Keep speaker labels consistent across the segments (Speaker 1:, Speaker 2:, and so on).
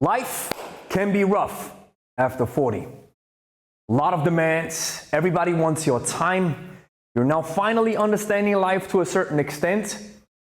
Speaker 1: Life can be rough after 40. A lot of demands, everybody wants your time. You're now finally understanding life to a certain extent,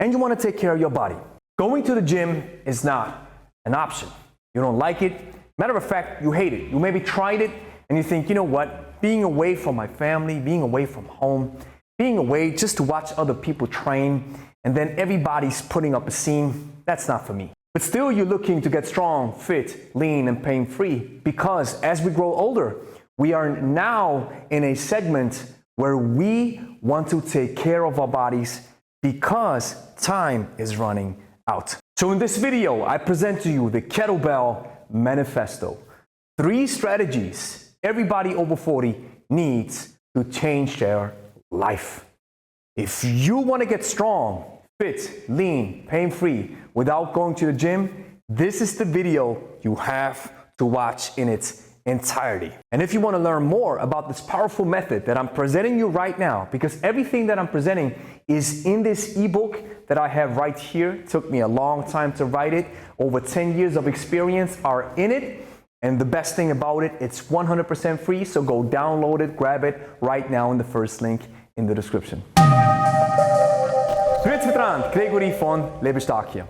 Speaker 1: and you want to take care of your body. Going to the gym is not an option. You don't like it. Matter of fact, you hate it. You maybe tried it and you think, you know what, being away from my family, being away from home, being away just to watch other people train, and then everybody's putting up a scene, that's not for me. But still, you're looking to get strong, fit, lean, and pain-free, because as we grow older, we are now in a segment where we want to take care of our bodies because time is running out. So in this video, I present to you the Kettlebell Manifesto. 3 strategies everybody over 40 needs to change their life. If you want to get strong, fit, lean, pain-free without going to the gym, this is the video you have to watch in its entirety. And if you want to learn more about this powerful method that I'm presenting you right now, because everything that I'm presenting is in this ebook that I have right here. It took me a long time to write it. Over 10 years of experience are in it. And the best thing about it, it's 100% free. So go download it, grab it right now in the first link in the description. Gregory von Lebe hier.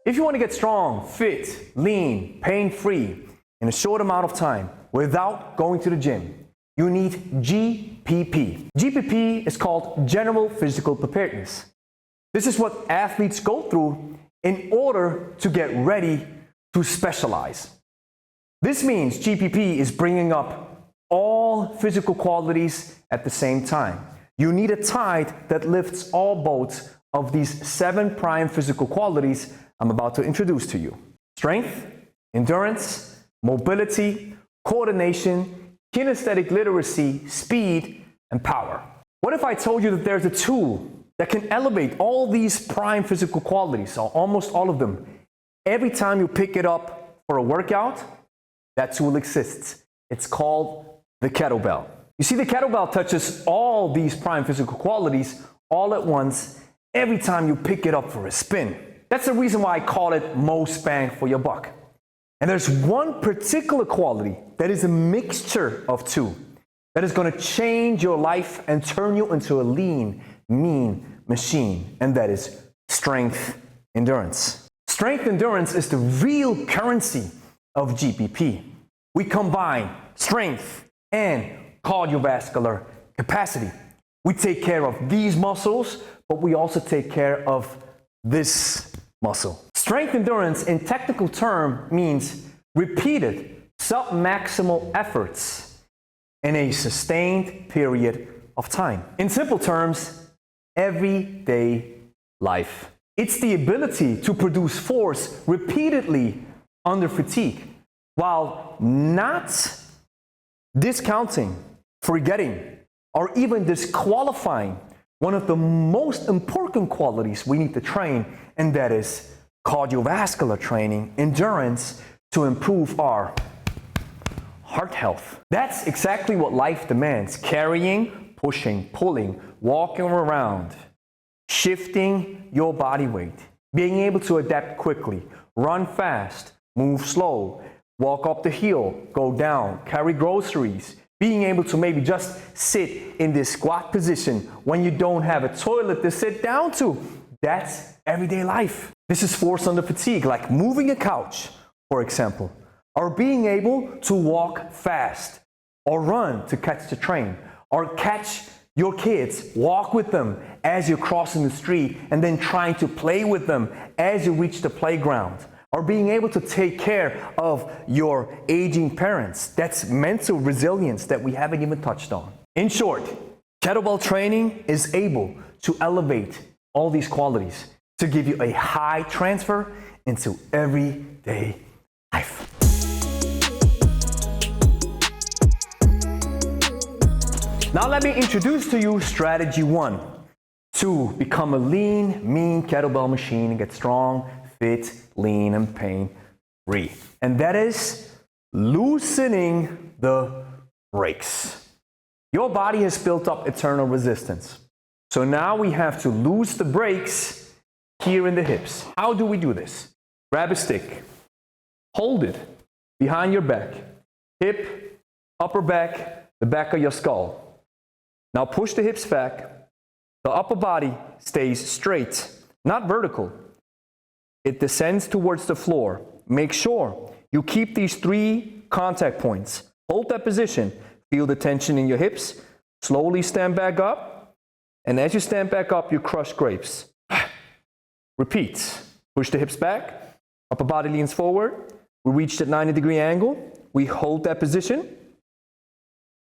Speaker 1: If you want to get strong, fit, lean, pain-free in a short amount of time without going to the gym, you need GPP. GPP is called General Physical Preparedness. This is what athletes go through in order to get ready to specialize. This means GPP is bringing up all physical qualities at the same time. You need a tide that lifts all boats of these 7 prime physical qualities I'm about to introduce to you. Strength, endurance, mobility, coordination, kinesthetic literacy, speed, and power. What if I told you that there's a tool that can elevate all these prime physical qualities, or almost all of them, every time you pick it up for a workout? That tool exists. It's called the kettlebell. You see, the kettlebell touches all these prime physical qualities all at once every time you pick it up for a spin. That's the reason why I call it most bang for your buck. And there's one particular quality that is a mixture of 2 that is going to change your life and turn you into a lean, mean machine, and that is strength endurance. Strength endurance is the real currency of GPP. We combine strength and cardiovascular capacity. We take care of these muscles, but we also take care of this muscle. Strength endurance in technical term means repeated sub-maximal efforts in a sustained period of time. In simple terms, everyday life. It's the ability to produce force repeatedly under fatigue while not discounting, forgetting, or even disqualifying one of the most important qualities we need to train, and that is cardiovascular training, endurance, to improve our heart health. That's exactly what life demands: carrying, pushing, pulling, walking around, shifting your body weight, being able to adapt quickly, run fast, move slow, walk up the hill, go down, carry groceries, being able to maybe just sit in this squat position when you don't have a toilet to sit down to. That's everyday life. This is force under fatigue, like moving a couch, for example, or being able to walk fast, or run to catch the train, or catch your kids, walk with them as you're crossing the street, and then trying to play with them as you reach the playground, or being able to take care of your aging parents. That's mental resilience that we haven't even touched on. In short, kettlebell training is able to elevate all these qualities to give you a high transfer into everyday life. Now let me introduce to you strategy 1 to become a lean, mean kettlebell machine and get strong, fit, lean, and pain-free. And that is loosening the brakes. Your body has built up eternal resistance. So now we have to loose the brakes here in the hips. How do we do this? Grab a stick, Hold it behind your back, hip, upper back, the back of your skull. Now push the hips back. The upper body stays straight, not vertical. It descends towards the floor. Make sure you keep these 3 contact points. Hold that position. Feel the tension in your hips. Slowly stand back up. And as you stand back up, you crush grapes. Repeat. Push the hips back. Upper body leans forward. We reach that 90-degree angle. We hold that position.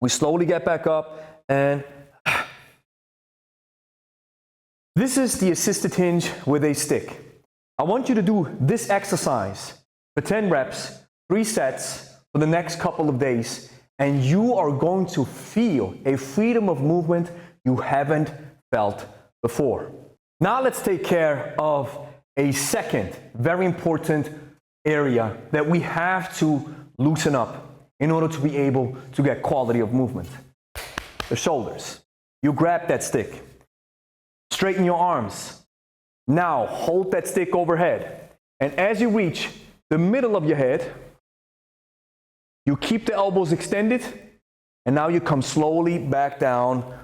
Speaker 1: We slowly get back up and this is the assisted hinge with a stick. I want you to do this exercise for 10 reps, 3 sets for the next couple of days, and you are going to feel a freedom of movement you haven't felt before. Now let's take care of a second very important area that we have to loosen up in order to be able to get quality of movement. The shoulders. You grab that stick. Straighten your arms. Now hold that stick overhead. And as you reach the middle of your head, you keep the elbows extended. And now you come slowly back down,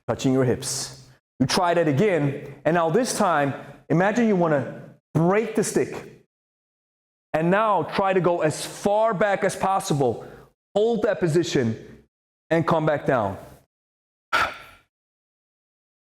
Speaker 1: touching your hips. You try that again. And now this time, imagine you want to break the stick. And now try to go as far back as possible. Hold that position and come back down.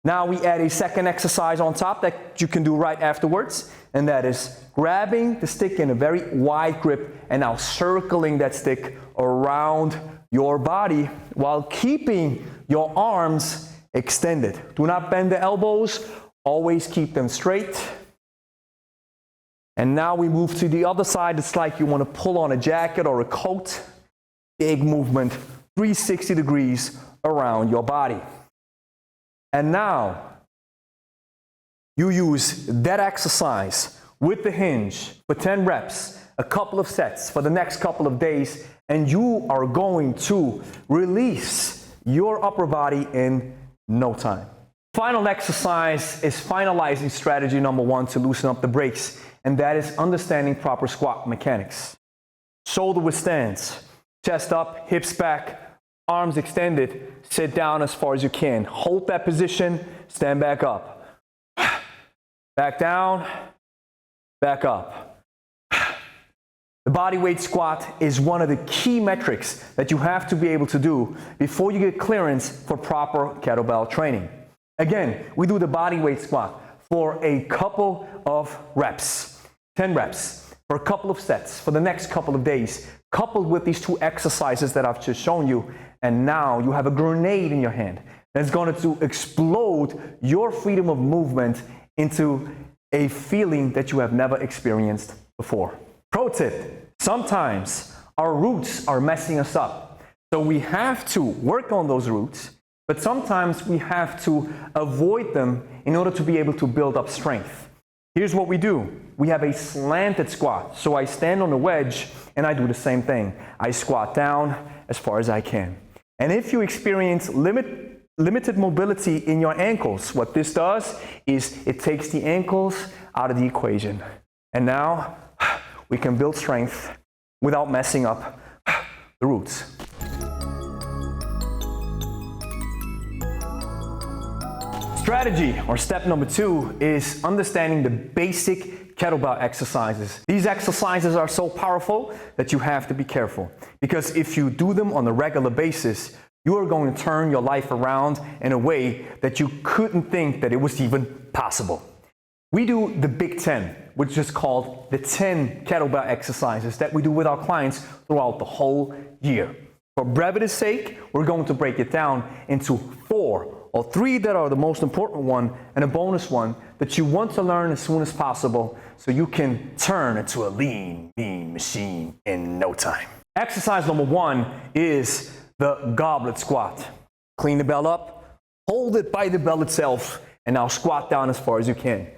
Speaker 1: Now we add a second exercise on top that you can do right afterwards, and that is grabbing the stick in a very wide grip and now circling that stick around your body while keeping your arms extended. Do not bend the elbows, always keep them straight. And now we move to the other side. It's like you want to pull on a jacket or a coat. Big movement, 360 degrees around your body. And now you use that exercise with the hinge for 10 reps, a couple of sets for the next couple of days, and you are going to release your upper body in no time. Final exercise is finalizing strategy number 1 to loosen up the brakes, and that is understanding proper squat mechanics. Shoulder width stance, chest up, hips back, arms extended, sit down as far as you can. Hold that position, stand back up. Back down, back up. The body weight squat is one of the key metrics that you have to be able to do before you get clearance for proper kettlebell training. Again, we do the body weight squat for a couple of reps, 10 reps, for a couple of sets for the next couple of days, coupled with these 2 exercises that I've just shown you. And now you have a grenade in your hand that's going to explode your freedom of movement into a feeling that you have never experienced before. Pro tip, sometimes our roots are messing us up. So we have to work on those roots, but sometimes we have to avoid them in order to be able to build up strength. Here's what we do. We have a slanted squat. So I stand on a wedge and I do the same thing. I squat down as far as I can. And if you experience limited mobility in your ankles, what this does is it takes the ankles out of the equation. And now we can build strength without messing up the roots. Strategy, or step number 2, is understanding the basic kettlebell exercises. These exercises are so powerful that you have to be careful, because if you do them on a regular basis, you are going to turn your life around in a way that you couldn't think that it was even possible. We do the Big 10, which is called the 10 kettlebell exercises that we do with our clients throughout the whole year. For brevity's sake, we're going to break it down into 4 or 3 that are the most important one, and a bonus one that you want to learn as soon as possible so you can turn into a lean machine in no time. Exercise number 1 is the goblet squat. Clean the bell up, hold it by the bell itself, and now squat down as far as you can.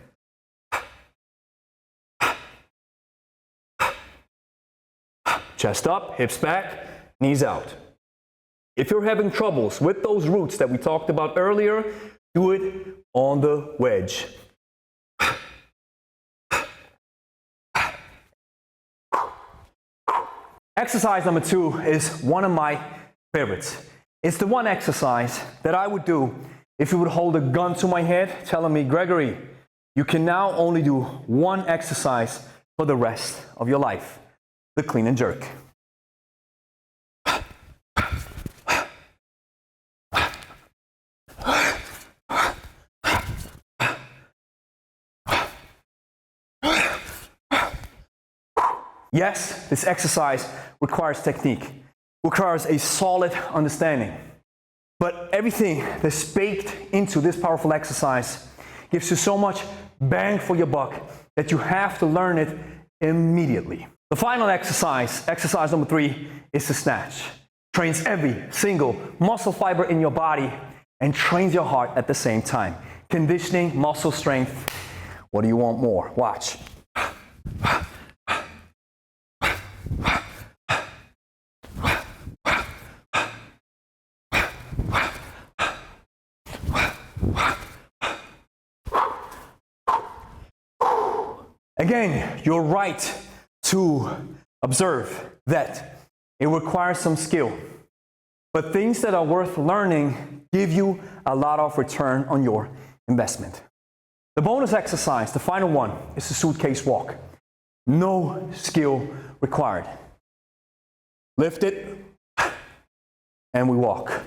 Speaker 1: Chest up, hips back, knees out. If you're having troubles with those roots that we talked about earlier, do it on the wedge. Exercise number 2 is one of my favorites. It's the one exercise that I would do if you would hold a gun to my head telling me, Gregory, you can now only do one exercise for the rest of your life. The clean and jerk. Yes, this exercise requires technique, requires a solid understanding. But everything that's baked into this powerful exercise gives you so much bang for your buck that you have to learn it immediately. The final exercise, exercise number 3, is the snatch. Trains every single muscle fiber in your body and trains your heart at the same time. Conditioning, muscle strength. What do you want more? Watch. Again, you're right to observe that it requires some skill, but things that are worth learning give you a lot of return on your investment. The bonus exercise, the final one, is the suitcase walk. No skill required. Lift it, and we walk.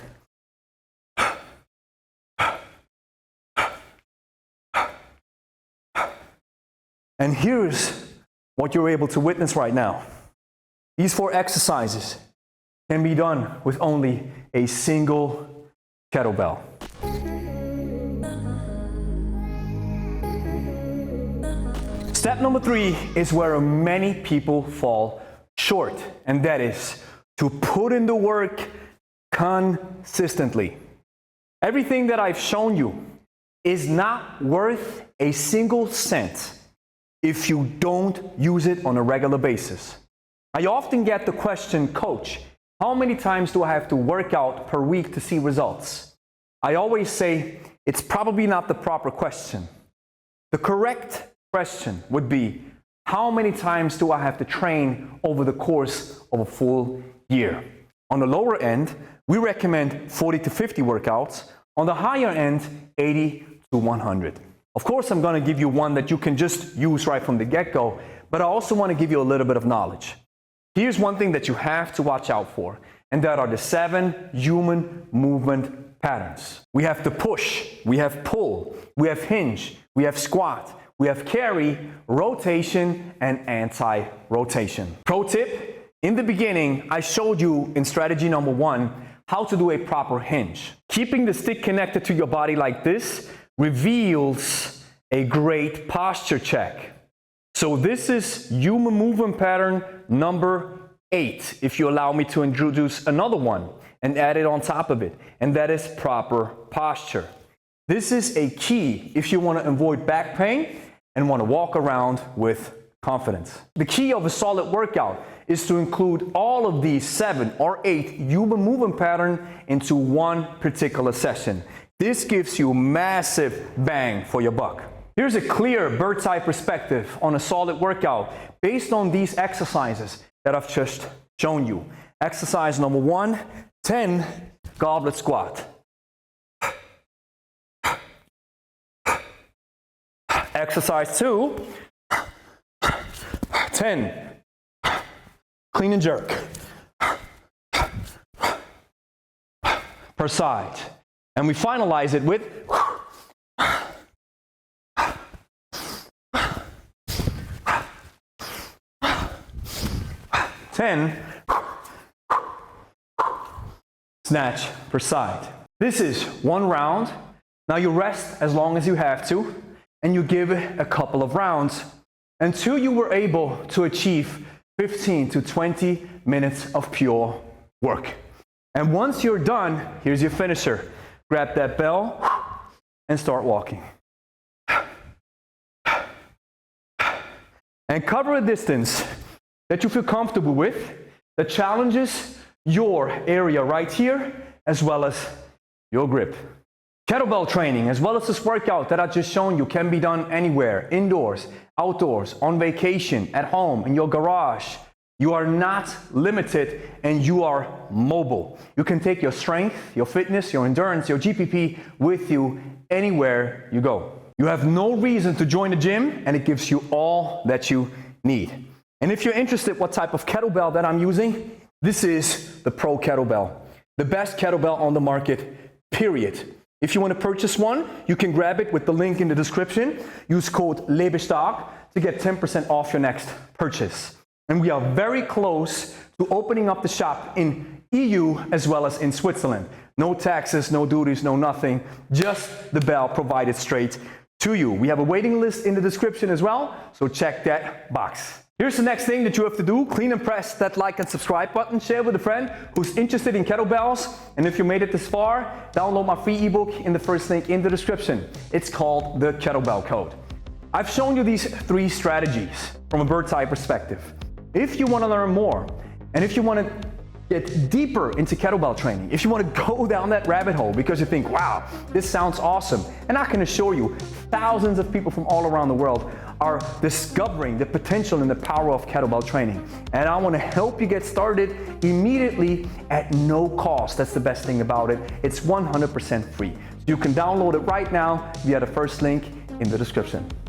Speaker 1: And here's what you're able to witness right now. These 4 exercises can be done with only a single kettlebell. Step number 3 is where many people fall short, and that is to put in the work consistently. Everything that I've shown you is not worth a single cent if you don't use it on a regular basis. I often get the question, Coach, how many times do I have to work out per week to see results? I always say it's probably not the proper question. The correct question would be, how many times do I have to train over the course of a full year? On the lower end, we recommend 40 to 50 workouts. On the higher end, 80 to 100. Of course, I'm going to give you one that you can just use right from the get-go, but I also want to give you a little bit of knowledge. Here's one thing that you have to watch out for, and that are the 7 human movement patterns. We have the push, we have pull, we have hinge, we have squat, we have carry, rotation, and anti-rotation. Pro tip, in the beginning, I showed you in strategy number 1 how to do a proper hinge. Keeping the stick connected to your body like this reveals a great posture check. So this is human movement pattern number 8, if you allow me to introduce another one and add it on top of it, and that is proper posture. This is a key if you want to avoid back pain and want to walk around with confidence. The key of a solid workout is to include all of these 7 or 8 human movement patterns into one particular session. This gives you massive bang for your buck. Here's a clear bird's eye perspective on a solid workout based on these exercises that I've just shown you. Exercise number 1, 10 goblet squat. Exercise 2, 10 clean and jerk per side. And we finalize it with 10 snatch per side. This is 1 round. Now you rest as long as you have to, and you give it a couple of rounds until you were able to achieve 15 to 20 minutes of pure work. And once you're done, here's your finisher. Grab that bell and start walking. And cover a distance that you feel comfortable with that challenges your area right here as well as your grip. Kettlebell training as well as this workout that I just shown you can be done anywhere, indoors, outdoors, on vacation, at home, in your garage, You are not limited and you are mobile. You can take your strength, your fitness, your endurance, your GPP with you anywhere you go. You have no reason to join a gym and it gives you all that you need. And if you're interested what type of kettlebell that I'm using, this is the Pro Kettlebell. The best kettlebell on the market, period. If you want to purchase one, you can grab it with the link in the description. Use code Lebe to get 10% off your next purchase. And we are very close to opening up the shop in EU as well as in Switzerland. No taxes, no duties, no nothing, just the bell provided straight to you. We have a waiting list in the description as well, so check that box. Here's the next thing that you have to do. Clean and press that like and subscribe button. Share with a friend who's interested in kettlebells. And if you made it this far, download my free ebook in the first link in the description. It's called the Kettlebell Code. I've shown you these 3 strategies from a bird's eye perspective. If you want to learn more, and if you want to get deeper into kettlebell training, if you want to go down that rabbit hole because you think, wow, this sounds awesome, and I can assure you, thousands of people from all around the world are discovering the potential and the power of kettlebell training. And I want to help you get started immediately at no cost. That's the best thing about it. It's 100% free. So you can download it right now via the first link in the description.